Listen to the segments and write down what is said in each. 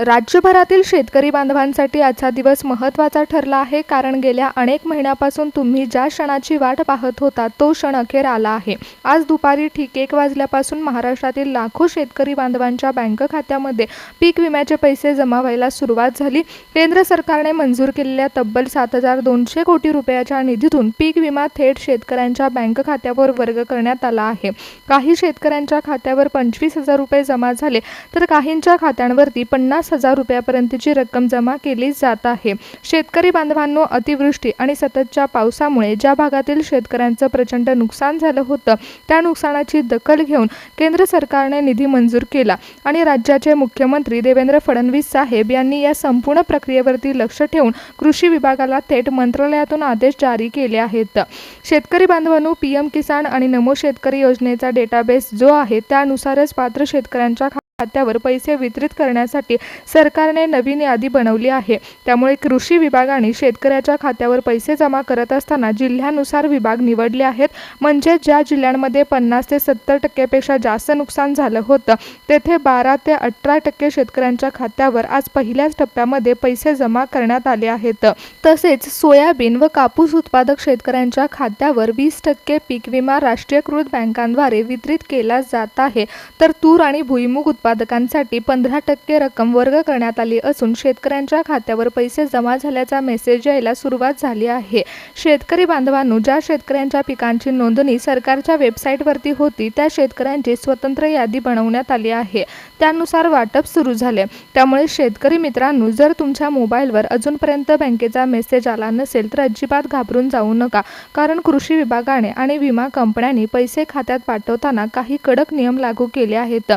राज्यभरातील शेतकरी बांधवांसाठी आजचा दिवस महत्त्वाचा ठरला आहे, कारण गेल्या अनेक महिन्यापासून तुम्ही ज्या क्षणाची वाट पाहत होता तो क्षण अखेर आला आहे। आज दुपारी ठीक 1 वाजल्यापासून महाराष्ट्रातील लाखो शेतकरी बांधवांच्या बँक खात्यामध्ये पीक विम्याचे पैसे जमा व्हायला सुरुवात झाली। केंद्र सरकारने मंजूर केलेल्या तब्बल 7,200 कोटी रुपयाच्या निधीतून पीक विमा थेट शेतकऱ्यांच्या बँक खात्यावर वर्ग करण्यात आला आहे। काही शेतकऱ्यांच्या खात्यावर 25,000 रुपये जमा झाले, तर काहींच्या खात्यांवरती 50,000 रुपयापर्यंतची रक्कम जमा केली जात आहे। शेतकरी बांधवांनो, अतिवृष्टी आणि सततच्या पावसामुळे ज्या भागातील शेतकऱ्यांचं प्रचंड नुकसान झालं होतं, त्या नुकसानाची दखल घेऊन केंद्र सरकारने निधी मंजूर केला आणि राज्याचे मुख्यमंत्री देवेंद्र फडणवीस साहेब यांनी या संपूर्ण प्रक्रियेवरती लक्ष ठेवून कृषी विभागाला थेट मंत्रालयातून आदेश जारी केले आहेत। शेतकरी बांधवांनो, पीएम किसान आणि नमो शेतकरी योजनेचा डेटाबेस जो आहे त्यानुसारच पात्र शेतकऱ्यांच्या खात्यावर पैसे वितरित करण्यासाठी सरकारने नवीन यादी बनवली आहे। त्यामुळे कृषी विभागाने शेतकऱ्याच्या खात्यावर पैसे जमा करत असताना जिल्ह्यानुसार विभाग निवडले आहेत। म्हणजे ज्या जिल्ह्यांमध्ये 50 ते 70% पेक्षा जास्त नुकसान झालं होतं, तेथे 12 ते 18% शेतकऱ्यांच्या खात्यावर आज पहिल्याच टप्प्यामध्ये पैसे जमा करण्यात आले आहेत। तसेच सोयाबीन व कापूस उत्पादक शेतकऱ्यांच्या खात्यावर 20% पीक विमा राष्ट्रीयकृत बँकांद्वारे वितरित केला जात आहे, तर तूर आणि भुईमूग उत्पादकांसाठी 15% रक्कम वर्ग करण्यात आली असून शेतकऱ्यांच्या खात्यावर पैसे जमा झाल्याचा मेसेज यायला सुरुवात झाली आहे। शेतकरी बांधवांनो, ज्या शेतकऱ्यांच्या पिकांची नोंदणी सरकारच्या वेबसाईटवरती होती, त्या शेतकऱ्यांची स्वतंत्र यादी बनवण्यात आली आहे। त्यानुसार वाटप सुरू झाले। त्यामुळे शेतकरी मित्रांनो, जर तुमच्या मोबाईलवर अजूनपर्यंत बँकेचा मेसेज आला नसेल तर अजिबात घाबरून जाऊ नका, कारण कृषी विभागाने आणि विमा कंपन्यांनी पैसे खात्यात पाठवताना काही कडक नियम लागू केले आहेत,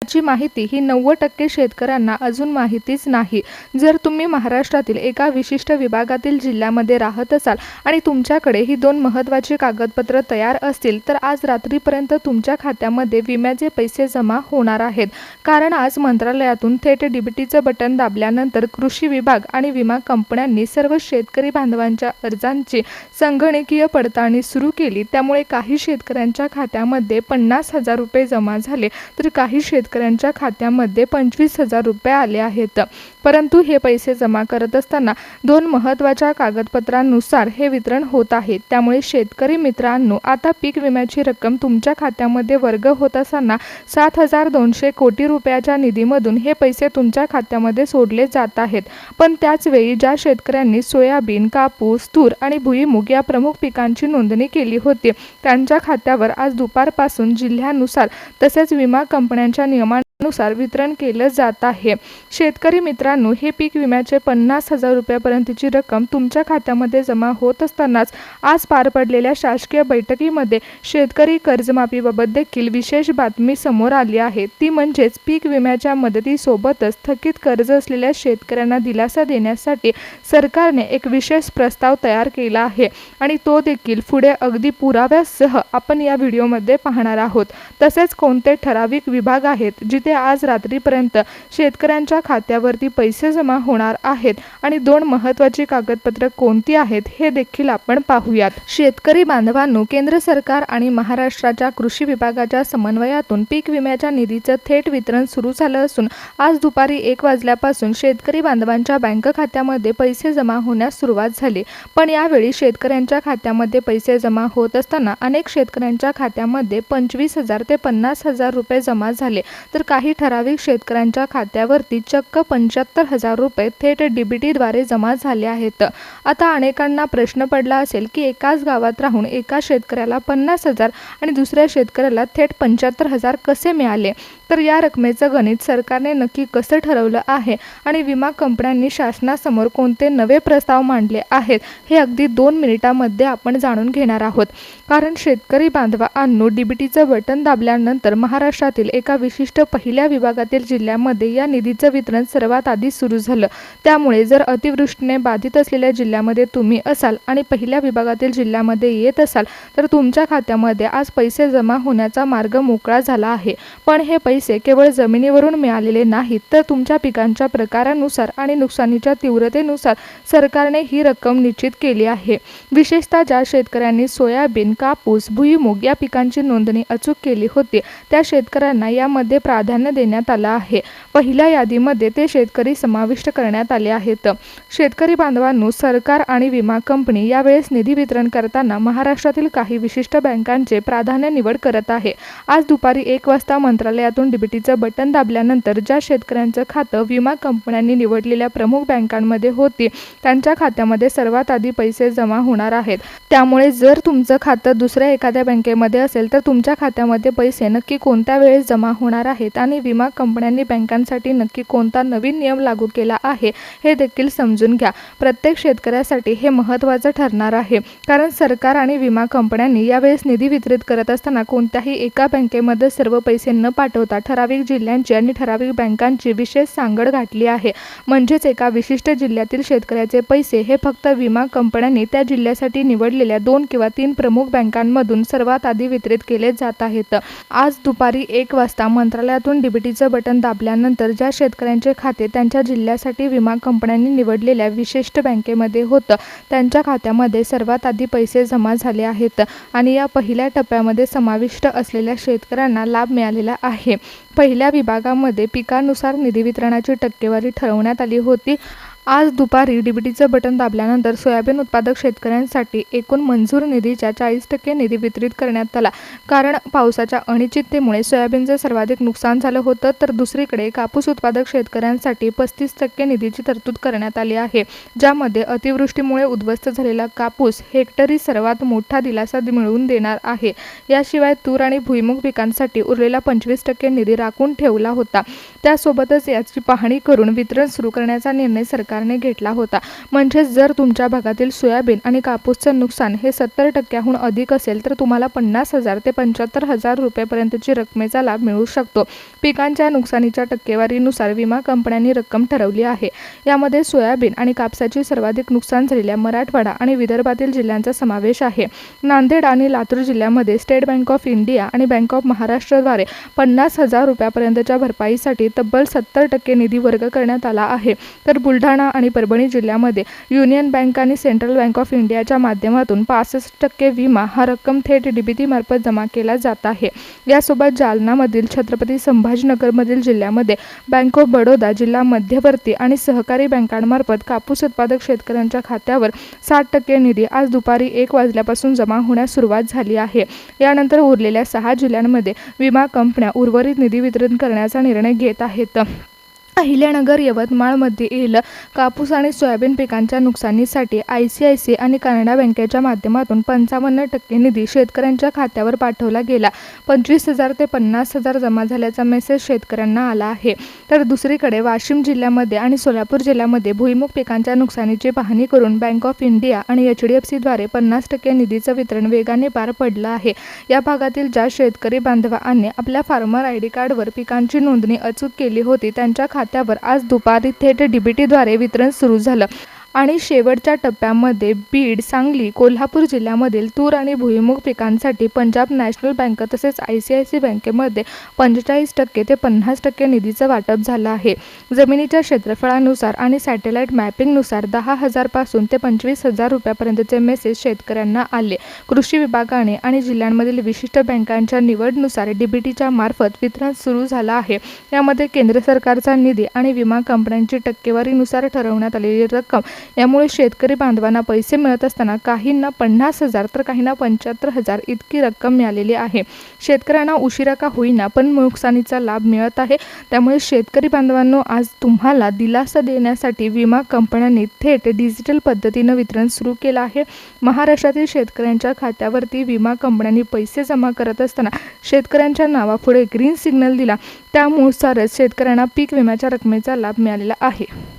ची माहिती ही 90% शेतकऱ्यांना अजून माहितीच नाही। जर तुम्ही महाराष्ट्रातील एका विशिष्ट विभागातील जिल्ह्यामध्ये राहत असाल आणि तुमच्याकडे ही 2 महत्त्वाची कागदपत्र तयार असतील, तर आज रात्रीपर्यंत तुमच्या खात्यामध्ये विम्याचे पैसे जमा होणार आहेत। कारण आज मंत्रालयातून थेट डीबीटीचं बटन दाबल्यानंतर कृषी विभाग आणि विमा कंपन्यांनी सर्व शेतकरी बांधवांच्या अर्जांची संगणकीय पडताळणी सुरू केली। त्यामुळे काही शेतकऱ्यांच्या खात्यामध्ये 50,000 रुपये जमा झाले, तर काही शेतकऱ्यांच्या खात्यामध्ये 25,000 रुपये आले आहेत। परंतु हे पैसे जमा करत असताना 2 महत्त्वाच्या कागदपत्रांनुसार हे वितरण होत आहे। त्यामुळे शेतकरी मित्रांनो, आता पीक विम्याची रक्कम तुमच्या खात्यामध्ये वर्ग होत असताना 7,200 कोटी रुपयाच्या निधीमधून हे पैसे तुमच्या खात्यामध्ये सोडले जात आहेत। पण त्याच वेळी ज्या शेतकऱ्यांनी सोयाबीन, कापूस, तूर आणि भुईमूग या प्रमुख पिकांची नोंदणी केली होती, त्यांच्या खात्यावर आज दुपारपासून जिल्ह्यानुसार तसेच विमा कंपन्यांच्या नियमानुसार वितरण केलं जात आहे। शेतकरी मित्रांनो, हे पीक विम्याचे 50,000 रुपयापर्यंतची रक्कम तुमच्या खात्यामध्ये जमा होत असतानाच आज पार पडलेल्या शासकीय बैठकीमध्ये शेतकरी कर्जमाफीबाबत देखील विशेष बातमी समोर आली आहे। ती म्हणजेच पीक विम्याच्या मदतीसोबतच थकीत कर्ज असलेल्या शेतकऱ्यांना दिलासा देण्यासाठी सरकारने एक विशेष प्रस्ताव तयार केला आहे आणि तो देखील पुढे अगदी पुराव्यासह आपण या व्हिडिओमध्ये पाहणार आहोत। तसेच कोणते ठराविक विभाग आहेत जिथे आज रात्रीपर्यंत शेतकऱ्यांच्या खात्यावरती पैसे जमा होणार आहेत आणि 2 महत्त्वाची कागदपत्र कोणती आहेत हे देखील आपण पाहूयात। शेतकरी बांधवांनो, केंद्र सरकार आणि महाराष्ट्राच्या कृषी विभागाच्या समन्वयातून पीक विम्याच्या निधीचं थेट वितरण सुरू झालं असून आज दुपारी 1 वाजल्यापासून शेतकरी बांधवांच्या बँक खात्यामध्ये पैसे जमा होण्यास सुरुवात झाली। पण यावेळी शेतकऱ्यांच्या खात्यामध्ये पैसे जमा होत असताना अनेक शेतकऱ्यांच्या खात्यामध्ये 25,000 ते 50,000 रुपये जमा झाले, तर काही ठराविक शेतकऱ्यांच्या खात्यावरती चक्क 75,000 रुपये थेट डीबीटीद्वारे जमा झाले आहेत। आता अनेकांना प्रश्न पडला असेल की एकाच गावात राहून एका शेतकऱ्याला 50,000 आणि दुसऱ्या शेतकऱ्याला थेट 75,000 कसे मिळाले? तर या रकमेचं गणित सरकारने नक्की कसं ठरवलं आहे आणि विमा कंपन्यांनी शासनासमोर कोणते नवे प्रस्ताव मांडले आहेत, हे अगदी 2 मिनिटांमध्ये आपण जाणून घेणार आहोत। कारण शेतकरी बांधवांनो, डीबीटीचं बटन दाबल्यानंतर महाराष्ट्रातील एका विशिष्ट पहिल्या विभागातील जिल्ह्यामध्ये या निधीचं वितरण सर्वात आधी सुरू झालं। त्यामुळे जर अतिवृष्टीने बाधित असलेल्या जिल्ह्यामध्ये तुम्ही असाल आणि पहिल्या विभागातील जिल्ह्यामध्ये येत असाल, तर तुमच्या खात्यामध्ये आज पैसे जमा होण्याचा मार्ग मोकळा झाला आहे। पण हे पैसे केवळ जमिनीवरून मिळालेले नाहीत, तर तुमच्या पिकांच्या प्रकारानुसार आणि नुकसानीच्या तीव्रतेनुसार सरकारने ही रक्कम निश्चित केली आहे। विशेषतः ज्या शेतकऱ्यांनी सोयाबीन, कापूस, भुईमूग या पिकांची नोंदणी अचूक केली होती, त्या शेतकऱ्यांना यामध्ये प्राधान्य प्राधान्य देण्यात आलं आहे। पहिल्या यादीमध्ये ते शेतकरी समाविष्ट करण्यात आले आहेत। शेतकरी बांधवांनो, सरकार आणि विमा कंपनी यावेळेस निधी वितरण करताना महाराष्ट्रातील काही विशिष्ट बँकांचे प्राधान्य निवड करत आहे। आज दुपारी 1 वाजता मंत्रालयातून डीबीटीचं बटन दाबल्यानंतर ज्या शेतकऱ्यांचं खातं विमा कंपन्यांनी निवडलेल्या प्रमुख बँकांमध्ये होती त्यांच्या खात्यामध्ये सर्वात आधी पैसे जमा होणार आहेत। त्यामुळे जर तुमचं खातं दुसऱ्या एखाद्या बँकेमध्ये असेल तर तुमच्या खात्यामध्ये पैसे नक्की कोणत्या वेळेस जमा होणार आहेत आणि विमा कंपन्यांनी बँकांसाठी नक्की कोणता नवीन नियम लागू केला आहे हे देखील समजून घ्या। प्रत्येक शेतकऱ्यासाठी हे महत्त्वाचं ठरणार आहे, कारण सरकार आणि विमा कंपन्यांनी यावेळेस निधी वितरित करत असताना कोणत्याही एका बँकेमध्ये सर्व पैसे न पाठवता ठराविक जिल्ह्यांची आणि ठराविक बँकांची विशेष सांगड घातली आहे। म्हणजेच एका विशिष्ट जिल्ह्यातील शेतकऱ्याचे पैसे हे फक्त विमा कंपन्यांनी त्या जिल्ह्यासाठी निवडलेल्या 2 किंवा 3 प्रमुख बँकांमधून सर्वात आधी वितरित केले जात आहेत। आज दुपारी 1 वाजता मंत्रालयातून डीबीटीचं बटन दाबल्यानंतर ज्या शेतकऱ्यांचे खाते त्यांच्या जिल्ह्यासाठी विमा कंपन्यांनी निवडलेल्या विशिष्ट बँकेमध्ये होतं त्यांच्या खात्यामध्ये सर्वात आधी पैसे जमा झाले आहेत आणि या पहिल्या टप्प्यामध्ये समाविष्ट असलेल्या शेतकऱ्यांना लाभ मिळालेला आहे। पहिल्या विभागामध्ये पिकानुसार निधी वितरणाची टक्केवारी ठरवण्यात आली होती। आज दुपारी डीबीटीचं बटन दाबल्यानंतर सोयाबीन उत्पादक शेतकऱ्यांसाठी एकूण मंजूर निधीच्या 40% निधी वितरित करण्यात आला, कारण पावसाच्या अनिश्चिततेमुळे सोयाबीनचे सर्वाधिक नुकसान झालं होतं। तर दुसरीकडे कापूस उत्पादक शेतकऱ्यांसाठी 35% निधीची तरतूद करण्यात आली आहे, ज्यामध्ये अतिवृष्टीमुळे उद्ध्वस्त झालेला कापूस हेक्टरी सर्वात मोठा दिलासा मिळवून देणार आहे। याशिवाय तूर आणि भुईमूग पिकांसाठी उरलेला 25% निधी राखून ठेवला होता। त्यासोबतच याची पाहणी करून वितरण सुरू करण्याचा निर्णय सरकारने घेतला होता। म्हणजे जर तुमच्या भागातील सोयाबीन आणि कापूसचं नुकसान हे 70%हून अधिक असेल तर तुम्हाला 50,000 ते 75,000 रुपयेपर्यंतची रकमेचा लाभ मिळू शकतो। पिकांच्या नुकसानीच्या टक्केवारीनुसार विमा कंपन्यांनी रक्कम ठरवली आहे। यामध्ये सोयाबीन आणि कापसाची सर्वाधिक नुकसान झालेल्या मराठवाडा आणि विदर्भातील जिल्ह्यांचा समावेश आहे। नांदेड आणि लातूर जिल्ह्यामध्ये स्टेट बँक ऑफ इंडिया आणि बँक ऑफ महाराष्ट्रद्वारे 50,000 रुपयापर्यंतच्या भरपाईसाठी तब्बल 70% निधी वर्ग करण्यात आला आहे। तर बुलढाणा आणि परभणी जिल्ह्यामध्ये युनियन बँक आणि सेंट्रल बँक ऑफ इंडियाच्या माध्यमातून 65% विमा हा रक्कम थेट डीबीटी मार्फत जमा केला जात आहे। यासोबत जालनामधील छत्रपती संभाजीनगरमधील जिल्ह्यामध्ये बँक ऑफ बडोदा जिल्हा मध्यवर्ती आणि सहकारी बँकांमार्फत कापूस उत्पादक शेतकऱ्यांच्या खात्यावर 60% निधी आज दुपारी 1 वाजल्यापासून जमा होण्यास सुरुवात झाली आहे। यानंतर उरलेल्या 6 जिल्ह्यांमध्ये विमा कंपन्या उर्वरित निधी वितरण करण्याचा निर्णय घेत आहेत। अहिल्यानगर यवतमाळमधील कापूस आणि सोयाबीन पिकांच्या नुकसानीसाठी ICICI आणि कॅनडा बँकेच्या माध्यमातून 55% निधी शेतकऱ्यांच्या खात्यावर पाठवला गेला। 25,000 ते 50,000 जमा झाल्याचा मेसेज शेतकऱ्यांना आला आहे। तर दुसरीकडे वाशिम जिल्ह्यामध्ये आणि सोलापूर जिल्ह्यामध्ये भुईमूग पिकांच्या नुकसानीची पाहणी करून बँक ऑफ इंडिया आणि HDFCद्वारे 50% निधीचं वितरण वेगाने पार पडलं आहे। या भागातील ज्या शेतकरी बांधवांनी आपल्या फार्मर ID कार्डवर पिकांची नोंदणी अचूक केली होती त्यांच्या खात्यावर आज दुपारी थेट डीबीटीद्वारे वितरण सुरू झालं आणि शेवटच्या टप्प्यामध्ये बीड, सांगली, कोल्हापूर जिल्ह्यामधील तूर आणि भुईमूग पिकांसाठी पंजाब नॅशनल बँक तसेच ICICI बँकेमध्ये 45% ते 50% निधीचं वाटप झालं आहे। जमिनीच्या क्षेत्रफळानुसार आणि सॅटेलाइट मॅपिंगनुसार 10,000 पासून ते 25,000 रुपयापर्यंतचे मेसेज शेतकऱ्यांना आले। कृषी विभागाने आणि जिल्ह्यांमधील विशिष्ट बँकांच्या निवडनुसार डीबीटीच्या मार्फत वितरण सुरू झालं आहे। यामध्ये केंद्र सरकारचा निधी आणि विमा कंपन्यांची टक्केवारीनुसार ठरवण्यात आलेली रक्कम, यामुळे शेतकरी बांधवांना पैसे मिळत असताना काहींना 50,000 तर काहींना 75,000 इतकी रक्कम मिळालेली आहे। शेतकऱ्यांना उशिरा का होईना पण नुकसानीचा लाभ मिळत आहे। त्यामुळे शेतकरी बांधवांनो, आज तुम्हाला दिलासा देण्यासाठी विमा कंपन्यांनी थेट डिजिटल पद्धतीने वितरण सुरू केलं आहे। महाराष्ट्रातील शेतकऱ्यांच्या खात्यावरती विमा कंपन्यांनी पैसे जमा करत असताना शेतकऱ्यांच्या नावापुढे ग्रीन सिग्नल दिला, त्यानुसारच शेतकऱ्यांना पीक विम्याच्या रकमेचा लाभ मिळालेला आहे।